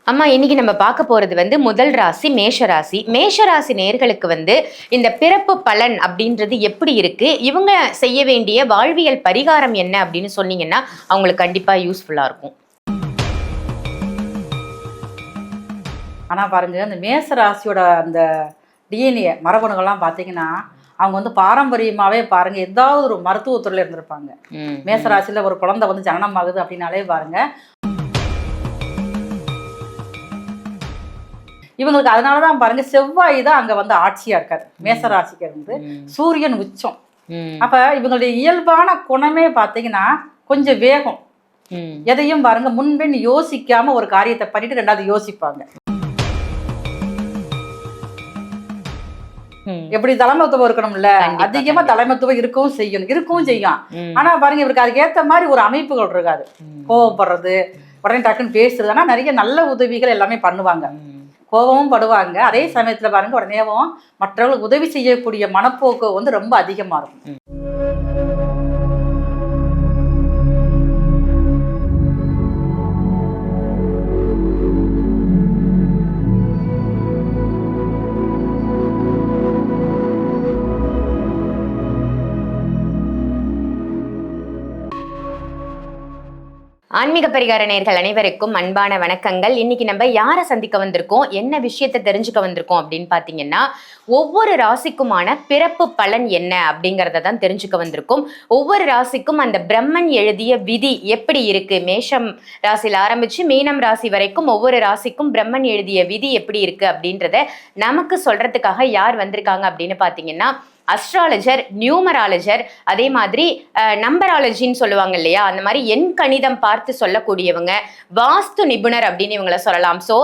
அம்மா இன்னைக்கு நம்ம பார்க்க போறது முதல் ராசி மேஷராசி. மேஷராசி நேர்களுக்கு இந்த பிறப்பு பலன் அப்படின்றது எப்படி இருக்கு, இவங்க செய்ய வேண்டிய வாழ்வியல் பரிகாரம் என்ன அப்படின்னு சொன்னீங்கன்னா அவங்களுக்கு கண்டிப்பா யூஸ்ஃபுல்லா இருக்கும். ஆனா பாருங்க, அந்த மேஷராசியோட அந்த டிஎன்ஏ மரபணுகள்லாம் பார்த்தீங்கன்னா அவங்க பாரம்பரியமாவே பாருங்க ஏதாவது ஒரு மருத்துவத்துறையில இருந்திருப்பாங்க. மேஷராசியில ஒரு குழந்தை ஜனனம் ஆகுது அப்படின்னாலே பாருங்க இவங்களுக்கு அதனாலதான் பாருங்க செவ்வாய் தான் அங்க ஆட்சியா இருக்காரு. மேசராசிக்கு சூரியன் உச்சம். அப்ப இவங்களுடைய இயல்பான குணமே பாத்தீங்கன்னா கொஞ்சம் வேகம். எதையும் பாருங்க முன்பின் யோசிக்காம ஒரு காரியத்தை பண்ணிட்டு ரெண்டாவது யோசிப்பாங்க. எப்படி தலைமத்துவம் இருக்கணும்ல, அதிகமா தலைமத்துவம் இருக்கவும் செய்யும். ஆனா பாருங்க இவருக்கு அதுக்கு ஏத்த மாதிரி ஒரு அமைப்புகள் இருக்காது. கோவப்படுறது, உடனே டக்குன்னு பேசுறது. ஆனா நிறைய நல்ல உதவிகள் எல்லாமே பண்ணுவாங்க. கோபமும் படுவாங்க. அதே சமயத்துல பாருங்க உடனேவும் மற்றவர்களுக்கு உதவி செய்யக்கூடிய மனப்போக்கு ரொம்ப அதிகமா இருக்கும். ஆன்மீக பரிகார நேயர்கள் அனைவருக்கும் அன்பான வணக்கங்கள். இன்னைக்கு நம்ம யாரை சந்திக்க வந்திருக்கோம், என்ன விஷயத்தை தெரிஞ்சுக்க வந்திருக்கோம் அப்படின்னு பாத்தீங்கன்னா ஒவ்வொரு ராசிக்குமான பிறப்பு பலன் என்ன அப்படிங்கறத தான் தெரிஞ்சுக்க வந்திருக்கோம். ஒவ்வொரு ராசிக்கும் அந்த பிரம்மன் எழுதிய விதி எப்படி இருக்கு, மேஷம் ராசியில ஆரம்பிச்சு மீனம் ராசி வரைக்கும் ஒவ்வொரு ராசிக்கும் பிரம்மன் எழுதிய விதி எப்படி இருக்கு அப்படின்றத நமக்கு சொல்றதுக்காக யார் வந்திருக்காங்க அப்படின்னு பாத்தீங்கன்னா அஸ்ட்ராலஜர், நியூமராலஜர், அதே மாதிரி நம்பராலஜின்னு சொல்லுவாங்க இல்லையா, அந்த மாதிரி எண் கணிதம் பார்த்து சொல்லக்கூடியவங்க, வாஸ்து நிபுணர் அப்படின்னு இவங்களை சொல்லலாம். ஸோ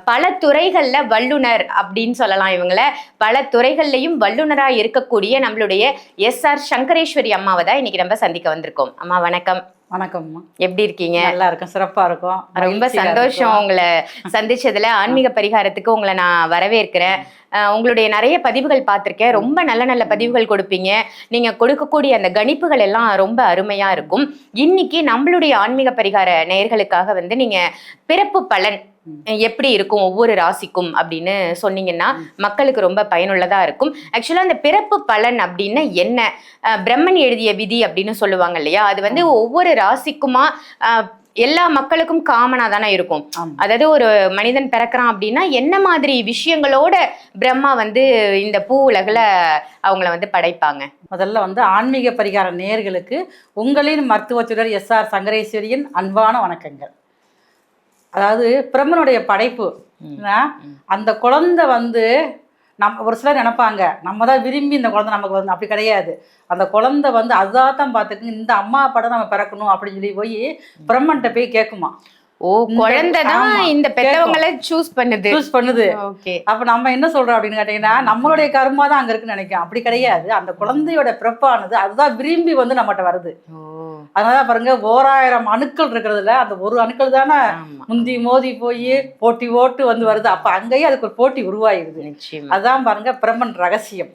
பல துறைகள்ல வல்லுனர் அப்படின்னு சொல்லலாம். இவங்களை பல துறைகள்லையும் வல்லுனராக இருக்கக்கூடிய நம்மளுடைய எஸ்ஆர் சங்கரேஸ்வரி அம்மாவை தான் இன்னைக்கு நம்ம சந்திக்க வந்திருக்கோம். அம்மா வணக்கம். வணக்கம்மா, எப்படி இருக்கீங்க? நல்லா இருக்கும், சிறப்பா இருக்கும். ரொம்ப சந்தோஷம் உங்களை சந்திச்சதுல. ஆன்மீக பரிகாரத்துக்கு உங்களை நான் வரவேற்கிறேன். உங்களுடைய நிறைய பதிவுகள் பார்த்துருக்கேன். ரொம்ப நல்ல நல்ல பதிவுகள் கொடுப்பீங்க. நீங்க கொடுக்கக்கூடிய அந்த கணிப்புகள் எல்லாம் ரொம்ப அருமையா இருக்கும். இன்னைக்கு நம்மளுடைய ஆன்மீக பரிகார நேயர்களுக்காக நீங்க பிறப்பு பலன் எப்படி இருக்கும் ஒவ்வொரு ராசிக்கும் அப்படின்னு சொன்னீங்கன்னா மக்களுக்கு ரொம்ப பயனுள்ளதா இருக்கும். ஆக்சுவலா அந்த பிறப்பு பலன் அப்படின்னு என்ன, பிரம்மன் எழுதிய விதி அப்படின்னு சொல்லுவாங்க இல்லையா, அது ஒவ்வொரு ராசிக்குமா எல்லா மக்களுக்கும் காமனா தானே இருக்கும். அதாவது ஒரு மனிதன் பிறக்கிறான் அப்படின்னா என்ன மாதிரி விஷயங்களோட பிரம்மா இந்த பூ உலகில் அவங்கள படைப்பாங்க? முதல்ல ஆன்மீக பரிகார நேயர்களுக்கு உங்களின் மருத்துவச்சுடர் எஸ்ஆர் சங்கரேஸ்வரியின் அன்பான வணக்கங்கள். அதாவது பிரம்மனுடைய படைப்பு, அந்த குழந்தை நம்ம ஒரு சிலர் நினைப்பாங்க நம்ம தான் விரும்பி இந்த குழந்தை நமக்கு அப்படி கிடையாது. அந்த குழந்தை அதுதான் பார்த்துக்கு இந்த அம்மா படம் நம்ம பிறக்கணும் அப்படின்னு சொல்லி போய் பிரம்மன்ட்ட போய் கேட்குமா. ஓ, குழந்தைதான் இந்த பெத்தவங்களை சூஸ் பண்ணுது. அப்ப நம்ம என்ன சொல்றோம் அப்படின்னு கேட்டீங்கன்னா நம்மளுடைய கர்மா தான் அங்க இருக்குன்னு நினைக்கிறோம். அப்படி கிடையாது. அந்த குழந்தையோட பிறப்பானது அதுதான் விரும்பி நம்மகிட்ட வருது. அதனால பாருங்க 1000 அணுக்கள் இருக்கிறதுல அந்த ஒரு அணுக்கள் தானே முந்தி மோதி போய் போட்டி ஓட்டு வருது. அப்ப அங்கேயே அதுக்கு ஒரு போட்டி உருவாயிருது. அதான் பாருங்க பிரம்மன் ரகசியம்.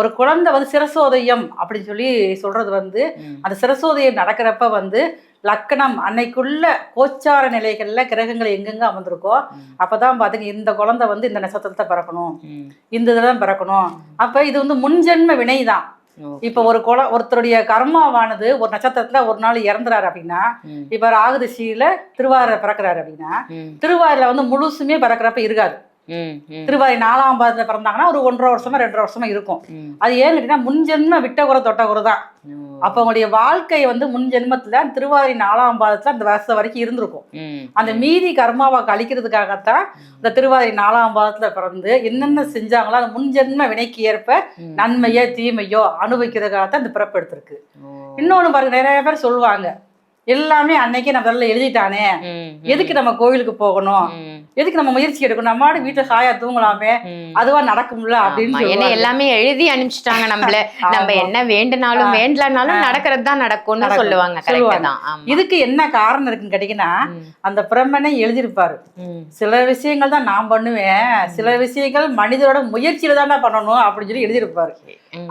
ஒரு குழந்தை சிரசோதயம் அப்படின்னு சொல்லி சொல்றது அந்த சிரசோதயம் நடக்கிறப்ப லக்கணம் அன்னைக்குள்ள கோச்சார நிலைகள்ல கிரகங்கள் எங்கெங்க அமர்ந்திருக்கோ அப்பதான் பாத்தீங்க இந்த குழந்தை இந்த நட்சத்திரத்தை பிறக்கணும், இந்த இதெல்லாம் பிறக்கணும். அப்ப இது முன்ஜென்ம வினைதான். இப்ப ஒருத்தருடைய கர்மாவானது ஒரு நட்சத்திரத்துல ஒரு நாள் இறந்துறாரு அப்படின்னா, இப்ப ராகுதிசையில திருவாரூர் பிறக்கிறாரு அப்படின்னா திருவாரூர்ல முழுசுமே பிறக்கிறப்ப இருக்காது. திருவாரி 4ஆம் பாதத்துல பிறந்தாங்கன்னா ஒரு 1.5 வருஷமா 2.5 வருஷமா இருக்கும். அது ஏன்னு கேட்டீங்கன்னா முன்ஜென்ம விட்டகுறை தொட்டகுறை தான். அப்ப அவங்களுடைய வாழ்க்கை முன் ஜென்மத்துல திருவாரி 4ஆம் பாதத்துல அந்த வருஷம் வரைக்கும் இருந்திருக்கும். அந்த மீதி கர்மாவை கழிக்கிறதுக்காகத்தான் இந்த திருவாரி 4ஆம் பாதத்துல பிறந்து என்னென்ன செஞ்சாங்களோ அந்த முன்ஜென்ம வினைக்கு ஏற்ப நன்மையோ தீமையோ அனுபவிக்கிறதுக்காகத்தான் இந்த பிறப்பு எடுத்திருக்கு. இன்னொன்னு பாருங்க, நிறைய பேர் சொல்லுவாங்க எல்லாமே அன்னைக்கே நம்ம நல்லா எழுதிட்டானே, எதுக்கு நம்ம கோயிலுக்கு போகணும், எதுக்கு நம்ம முயற்சி எடுக்கணும், நம்ம வீட்டுல சாயா தூங்கலாமே, அதுவா நடக்கும்ல அப்படின்னு எல்லாமே எழுதி அனுப்பிச்சிட்டாங்க. நம்ம என்ன வேண்டுனாலும் வேண்டலனாலும் நடக்கிறது தான் நடக்கும்னு சொல்லுவாங்க. இதுக்கு என்ன காரணம் இருக்குன்னு கேட்டீங்கன்னா அந்த பிரம்மனை எழுதியிருப்பாரு. சில விஷயங்கள் தான் நான் பண்ணுவேன், சில விஷயங்கள் மனிதரோட முயற்சியில தான் பண்ணணும் அப்படின்னு சொல்லி எழுதியிருப்பாரு.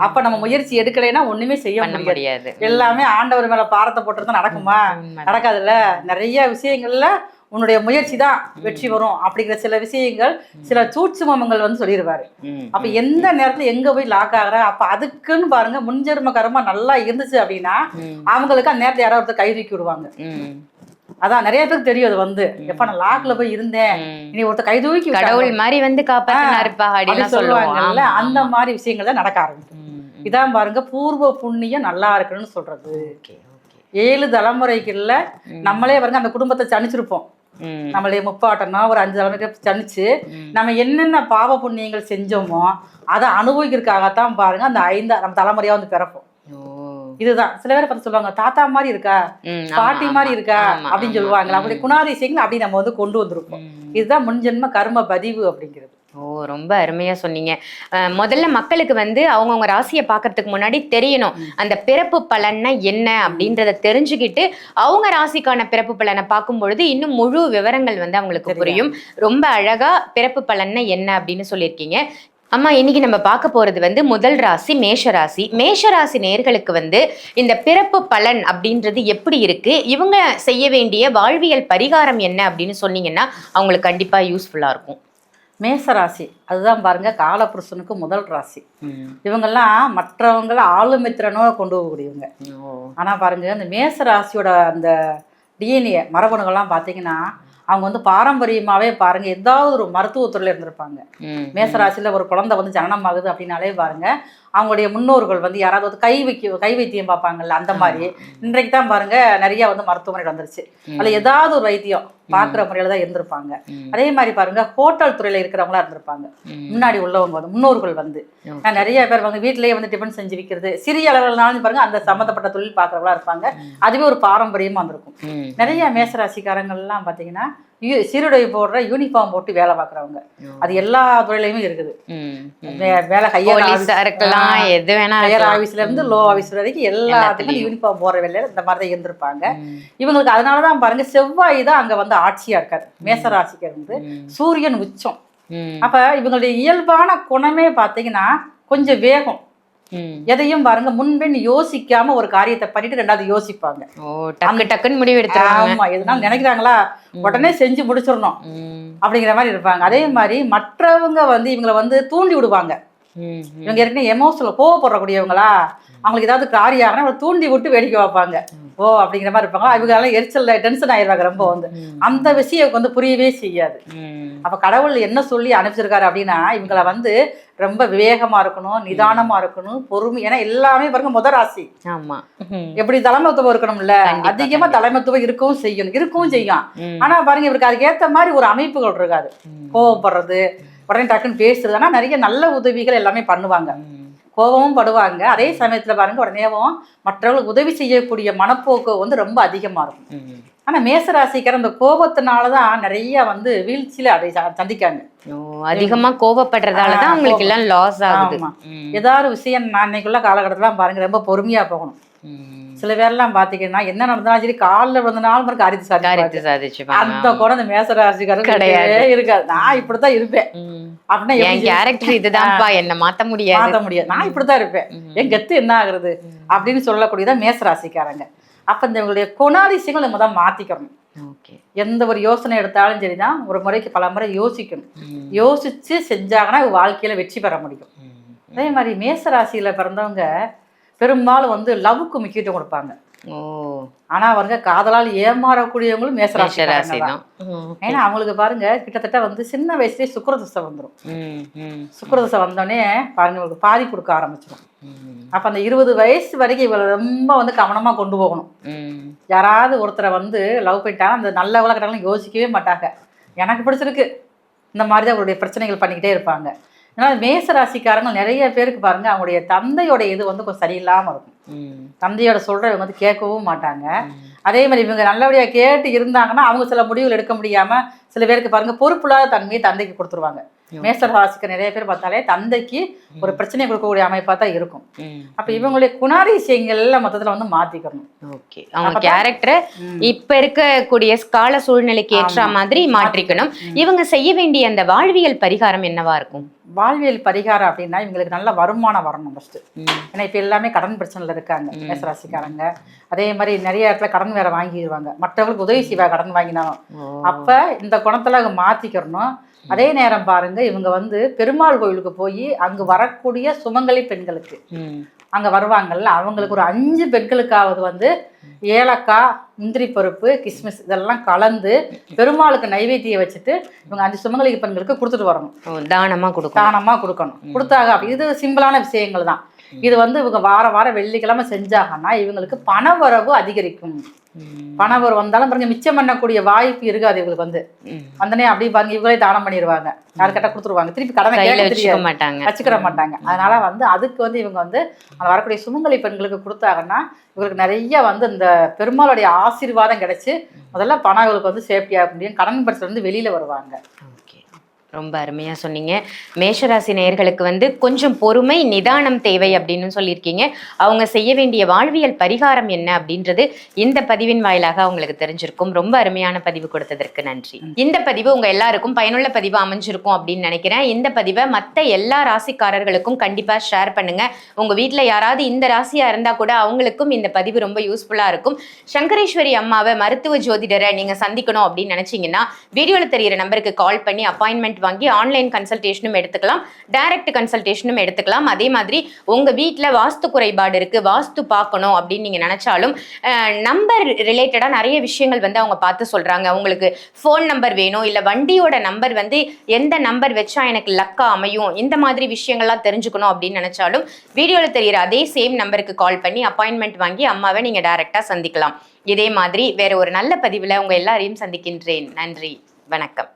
அப்ப நம்ம முயற்சி எடுக்கலைன்னா ஒண்ணுமே செய்ய முடியாது. எல்லாமே ஆண்டவர் மேல பாரத்தை போட்டுருந்தா நடக்குமா? நடக்காதுல்ல. நிறைய விஷயங்கள்ல உன்னுடைய முயற்சி தான் வெற்றி வரும் அப்படிங்கிற சில விஷயங்கள், சில சூட்சுமங்கள் வந்து சொல்லிடுவாரு. அப்ப எந்த நேரத்துல எங்க போய் லாக் ஆகுற, அப்ப அதுக்குன்னு பாருங்க முன்ஜென்ம கர்மா நல்லா இருந்துச்சு அப்படின்னா அவங்களுக்கு அந்த நேரத்துல யாராவது ஒருத்தர் கை தூக்கி விடுவாங்க. அதான் நிறைய பேருக்கு தெரியும். அது வந்து எப்ப நான் லாக்ல போய் இருந்தேன், இனி ஒருத்தர் கை தூக்கி கடவுள் மாதிரி வந்து காப்பாத்தினாருப்பா அப்படின்னு சொல்லுவாங்கல்ல, அந்த மாதிரி விஷயங்கள் தான் நடக்க ஆரம்பிக்கும். இதான் பாருங்க பூர்வ புண்ணியம் நல்லா இருக்குன்னு சொல்றது. 7 தலைமுறைக்குள்ள நம்மளே பாருங்க அந்த குடும்பத்தை சனிச்சிருப்போம். நம்மளே முப்பாட்டம்னா ஒரு 5 தலைமுறை சனிச்சு நம்ம என்னென்ன பாவ புண்ணியங்கள் செஞ்சோமோ அதை அனுபவிக்கிறதுக்காகத்தான் பாருங்க அந்த 5 நம்ம தலைமுறையா வந்து பிறப்போம். இதுதான் சில பேரை பார்த்து சொல்லுவாங்க, தாத்தா மாதிரி இருக்கா, பாட்டி மாதிரி இருக்கா அப்படின்னு சொல்லுவாங்க. அப்படி குணாதிசயங்கள் அப்படி நம்ம வந்து கொண்டு வந்திருப்போம். இதுதான் முன்ஜென்ம கர்ம பதிவு அப்படிங்கிறது. ரொம்ப அருமையா சொன்னீங்க. முதல்ல மக்களுக்கு வந்து அவங்கவுங்க ராசியை பார்க்கறதுக்கு முன்னாடி தெரியணும் அந்த பிறப்பு பலன்னா என்ன அப்படின்றத தெரிஞ்சுக்கிட்டு அவங்க ராசிக்கான பிறப்பு பலனை பார்க்கும் பொழுது இன்னும் முழு விவரங்கள் வந்து அவங்களுக்கு புரியும். ரொம்ப அழகா பிறப்பு பலன்னா என்ன அப்படின்னு சொல்லியிருக்கீங்க. அம்மா, இன்னைக்கு நம்ம பார்க்க போறது வந்து முதல் ராசி மேஷராசி. மேஷராசி நேர்களுக்கு வந்து இந்த பிறப்பு பலன் அப்படின்றது எப்படி இருக்கு, இவங்க செய்ய வேண்டிய வாழ்வியல் பரிகாரம் என்ன அப்படின்னு சொன்னீங்கன்னா அவங்களுக்கு கண்டிப்பா யூஸ்ஃபுல்லா இருக்கும். மேசராசி அதுதான் பாருங்க காலபுருஷனுக்கு முதல் ராசி. இவங்கெல்லாம் மற்றவங்கள ஆளுமித்திரனோ கொண்டு போகக்கூடியவங்க. ஆனா பாருங்க அந்த மேசராசியோட அந்த டிஎன்ஏ மரபணுகள்லாம் பார்த்தீங்கன்னா அவங்க வந்து பாரம்பரியமாவே பாருங்க ஏதாவது ஒரு மருத்துவத்துறையில இருந்திருப்பாங்க. மேசராசியில ஒரு குழந்தை வந்து ஜனனம் ஆகுது அப்படின்னாலே பாருங்க அவங்களுடைய முன்னோர்கள் வந்து யாராவது கை வைத்தியம் பார்ப்பாங்கல்ல, அந்த மாதிரி இன்றைக்கு தான் பாருங்க நிறைய வந்து மருத்துவமனை வந்துருச்சு. அதுல ஏதாவது ஒரு வைத்தியம் பாக்குற முறையில தான் இருந்திருப்பாங்க. அதே மாதிரி பாருங்க ஹோட்டல் துறையில இருக்கிறவங்களா இருந்திருப்பாங்க. முன்னாடி உள்ளவங்க வந்து முன்னோர்கள் வந்து நிறைய பேர் வந்து வீட்டிலேயே வந்து டிஃபன் செஞ்சு விற்கிறது, சிறிய அளவுலனாலும் பாருங்க அந்த சம்மந்தப்பட்ட தொழில் பாக்குறவங்களா இருப்பாங்க. அதுவே ஒரு பாரம்பரியமா வந்திருக்கும். நிறைய மேசராசிக்காரங்கள்லாம் பாத்தீங்கன்னா சீருடை போடுற யூனிஃபார்ம் போட்டு வேலை பாக்குறவங்க. அது எல்லா துறையிலயுமே இருக்குது. வேலை ஹையர் ஆபீஸ்ல இருந்து லோ ஆபீஸ் வரைக்கும் எல்லாத்துக்கும் யூனிஃபார்ம் போடுற வேலையில இந்த மாதிரிதான் இருந்திருப்பாங்க. இவங்களுக்கு அதனாலதான் பாருங்க செவ்வாய் தான் அங்க வந்து ஆட்சியா இருக்காரு. மேசராசிக்கு இருந்து சூரியன் உச்சம். அப்ப இவங்களுடைய இயல்பான குணமே பாத்தீங்கன்னா கொஞ்சம் வேகம். எதையும் பாருங்க முன்பின் யோசிக்காம ஒரு காரியத்தை பண்ணிட்டு ரெண்டாவது யோசிப்பாங்க. டக்குன்னு முடிவு எடுத்தாங்க. ஆமா, எதுனாலும் நினைக்கிறாங்களா உடனே செஞ்சு முடிச்சிடணும் அப்படிங்கிற மாதிரி இருப்பாங்க. அதே மாதிரி மற்றவங்க வந்து இவங்களை வந்து தூண்டி விடுவாங்க. இவங்க ஏற்கனவே எமோஷனல் கோவப்படக்கூடியவங்களா, அவங்களுக்கு ஏதாவது காரியம் ஆகினா அவங்களை தூண்டி விட்டு வேடிக்கை வைப்பாங்க. ஓ அப்படிங்கிற மாதிரி இருப்பாங்க. இவங்க எல்லாம் எரிச்சல்ல டென்ஷன் ஆயிடுவாங்க ரொம்ப வந்து. அந்த விஷயம் வந்து புரியவே செய்யாது. அப்ப கடவுள் என்ன சொல்லி அனுப்பிச்சிருக்காரு அப்படின்னா இவங்களை வந்து ரொம்ப விவேகமா இருக்கணும், நிதானமா இருக்கணும், பொறுமை. ஏன்னா எல்லாமே பாருங்க முத ராசி. ஆமா, எப்படி தலைமைத்துவம் இருக்கணும்ல, அதிகமா தலைமைத்துவம் இருக்கவும் செய்யும். ஆனா பாருங்க இவருக்கு அதுக்கு ஏத்த மாதிரி ஒரு அமைப்புகள் இருக்காது. கோவப்படுறது, உடனே டக்குன்னு பேசுறது. ஆனா நிறைய நல்ல உதவிகள் எல்லாமே பண்ணுவாங்க, கோபமும் படுவாங்க. அதே சமயத்துல பாருங்க உடனேவும் மற்றவங்களுக்கு உதவி செய்யக்கூடிய மனப்போக்கு வந்து ரொம்ப அதிகமா இருக்கும். ஆனா மேசராசிக்கார அந்த கோபத்தினாலதான் நிறைய வந்து வீழ்ச்சியில சந்திக்காங்க. அதிகமா கோபப்படுறதாலதான் அவங்களுக்கு எல்லாம் லாஸ் ஆகுது. ஏதாவது விஷயம் நான் இன்னைக்குள்ள காலகட்டத்துல பாருங்க ரொம்ப பொறுமையா போகணும். சில பேர்லாம் பாத்தீங்கன்னா என்ன நடந்தாலும் சரி காலில் விழுந்தனாலும் காரியத்தை சாதிச்சு அந்த கூட அந்த மேசராசிக்காரர் கிடையாது இருக்காது. நான் இப்படித்தான் இருப்பேன் அப்படின்னா என் கேரக்டர் இதுதான்ப்பா, என்ன மாத்த முடியாது, நான் இப்படித்தான் இருப்பேன், என் கெத்து என்ன ஆகுறது அப்படின்னு சொல்லக்கூடியதான் மேசராசிக்காரங்க. அப்ப இந்த இவங்களுடைய குணாதிசயங்கள் நம்ம தான் மாத்திக்கணும். எந்த ஒரு யோசனை எடுத்தாலும் சரிதான் ஒரு முறைக்கு பல முறை யோசிக்கணும். யோசிச்சு செஞ்சாங்கன்னா வாழ்க்கையில வெற்றி பெற முடியும். அதே மாதிரி மேசராசியில பிறந்தவங்க பெரும்பாலும் வந்து லவ்வுக்கு முக்கியத்துவம் கொடுப்பாங்க. ஆனா அவங்க காதலால் ஏமாறக்கூடியவங்களும் மேசராசி தான். ஏன்னா அவங்களுக்கு பாருங்க கிட்டத்தட்ட வந்து சின்ன வயசுலயே சுக்கிரதசை வந்துடும். சுக்கிரதசை வந்தோடனே பாருங்க உங்களுக்கு பாதி கொடுக்க ஆரம்பிச்சிடும். அப்ப அந்த 20 வயசு வரைக்கும் இவங்களை ரொம்ப வந்து கவனமா கொண்டு போகணும். யாராவது ஒருத்தரை வந்து லவ் பண்ணிட்டாங்க அந்த நல்ல உலகட்டாலும் யோசிக்கவே மாட்டாங்க. எனக்கு பிடிச்சிருக்கு இந்த மாதிரிதான் அவருடைய பிரச்சனைகள் பண்ணிக்கிட்டே இருப்பாங்க. அதனால மேசராசிக்காரங்க நிறைய பேருக்கு பாருங்க அவங்களுடைய தந்தையோட இது வந்து கொஞ்சம் சரியில்லாம இருக்கும். தந்தையோட சொல்ற இவங்க வந்து கேட்கவும் மாட்டாங்க. அதே மாதிரி இவங்க நல்லபடியா கேட்டு இருந்தாங்கன்னா அவங்க சில முடிவுகள் எடுக்க முடியாம சில பேருக்கு பாருங்க பொறுப்புள்ளாத தன்மையை தந்தைக்கு கொடுத்துருவாங்க. மேசராசிக்கு நிறைய பேர் பார்த்தாலே தந்தைக்கு ஒரு பிரச்சனை கொடுக்கக்கூடிய அமைப்பா தான் இருக்கும். அப்ப இவங்களுடைய குணாதிசயங்கள் எல்லாம் மொத்தத்துல வந்து மாத்திக்கணும். அவங்க கேரக்டரை இப்ப இருக்கக்கூடிய கால சூழ்நிலைக்கு ஏற்ற மாதிரி மாற்றிக்கணும். இவங்க செய்ய வேண்டிய அந்த வாழ்வியல் பரிகாரம் என்னவா இருக்கும்? வாழ்வியல் பரிகாரம் அப்படின்னா இவங்களுக்கு நல்ல வருமானம் வரணும் ஃபர்ஸ்ட். ஏன்னா இப்போ எல்லாமே கடன் பிரச்சனையில் இருக்காங்க மேசராசிக்காரங்க. அதே மாதிரி நிறைய இடத்துல கடன் வேற வாங்கிடுவாங்க, மற்றவங்களுக்கு உதவி செய்வா கடன் வாங்கினாலும். அப்போ இந்த குணத்தில் அவங்க மாற்றிக்கிறணும். அதே நேரம் பாருங்க, இவங்க வந்து பெருமாள் கோயிலுக்கு போய் அங்கு வரக்கூடிய சுமங்கலி பெண்களுக்கு அங்கே வருவாங்கல்ல, அவங்களுக்கு ஒரு 5 பெண்களுக்காவது வந்து ஏலக்காய், முந்திரி பருப்பு, கிஸ்மிஸ் இதெல்லாம் கலந்து பெருமாளுக்கு நைவேத்தியம் வச்சுட்டு இவங்க 5 சுமங்கலி பெண்களுக்கு கொடுத்துட்டு வரணும். தானமாக கொடுக்கணும். கொடுத்தாங்க. இது சிம்பிளான விஷயங்கள் தான். இது வந்து இவங்க வாரம் வெள்ளிக்கிழமை செஞ்சாங்கன்னா இவங்களுக்கு பணவரவு அதிகரிக்கும். பணவரவு வந்தாலும் பாருங்க மிச்சம் பண்ணக்கூடிய வாய்ப்பு இருக்காது இவங்களுக்கு. வந்து வந்தனே அப்படி பாருங்க இவங்களே தானம் பண்ணிடுவாங்க, யாருக்கிட்ட கொடுத்துருவாங்க, திருப்பி கடனை வச்சுக்கிற மாட்டாங்க. அதனால வந்து அதுக்கு வந்து இவங்க வந்து அந்த வரக்கூடிய சுமங்கலி பெண்களுக்கு கொடுத்தாங்கன்னா இவங்களுக்கு நிறைய வந்து இந்த பெருமாளுடைய ஆசீர்வாதம் கிடைச்சி முதல்ல பணம் இவங்களுக்கு வந்து சேஃப்டியாக முடியும், கடன் பிரச்சனை வந்து வெளியில வருவாங்க. ரொம்ப அருமையாக சொன்னீங்க. மேஷராசி நேயர்களுக்கு வந்து கொஞ்சம் பொறுமை, நிதானம் தேவை அப்படின்னு சொல்லியிருக்கீங்க. அவங்க செய்ய வேண்டிய வாழ்வியல் பரிகாரம் என்ன அப்படின்றது இந்த பதிவின் வாயிலாக அவங்களுக்கு தெரிஞ்சிருக்கும். ரொம்ப அருமையான பதிவு கொடுத்ததற்கு நன்றி. இந்த பதிவு உங்க எல்லாருக்கும் பயனுள்ள பதிவு அமைஞ்சிருக்கும் அப்படின்னு நினைக்கிறேன். இந்த பதிவை மற்ற எல்லா ராசிக்காரர்களுக்கும் கண்டிப்பா ஷேர் பண்ணுங்க. உங்க வீட்டுல யாராவது இந்த ராசியா இருந்தா கூட அவங்களுக்கும் இந்த பதிவு ரொம்ப யூஸ்ஃபுல்லா இருக்கும். சங்கரேஸ்வரி அம்மாவை, மருத்துவ ஜோதிடரை நீங்க சந்திக்கணும் அப்படின்னு நினைச்சீங்கன்னா வீடியோல தெரியிற நம்பருக்கு கால் பண்ணி அப்பாயின்மெண்ட் வாங்கி ஆன்லைன் கன்சல்டேஷனும் எடுத்துக்கலாம், டைரக்ட் கன்சல்டேஷனும் எடுத்துக்கலாம். அதே மாதிரி உங்க வீட்டில் வாஸ்து குறைபாடு இருக்கு, வாஸ்து பார்க்கணும் அப்படின்னு நீங்க நினைச்சாலும் நம்பர் ரிலேட்டடா நிறைய விஷயங்கள் வந்து அவங்க பார்த்து சொல்றாங்க. உங்களுக்கு ஃபோன் நம்பர் வேணும், இல்ல வண்டியோட நம்பர் வந்து எந்த நம்பர் வச்சா எனக்கு லக்கா அமையும், இந்த மாதிரி விஷயங்கள்லாம் தெரிஞ்சுக்கணும் அப்படின்னு நினைச்சாலும் வீடியோல தெரியிற அதே சேம் நம்பருக்கு கால் பண்ணி அப்பாயின்மெண்ட் வாங்கி அம்மாவை நீங்க டைரக்டா சந்திக்கலாம். இதே மாதிரி வேற ஒரு நல்ல பதிவுல உங்க எல்லாரையும் சந்திக்கின்றேன். நன்றி, வணக்கம்.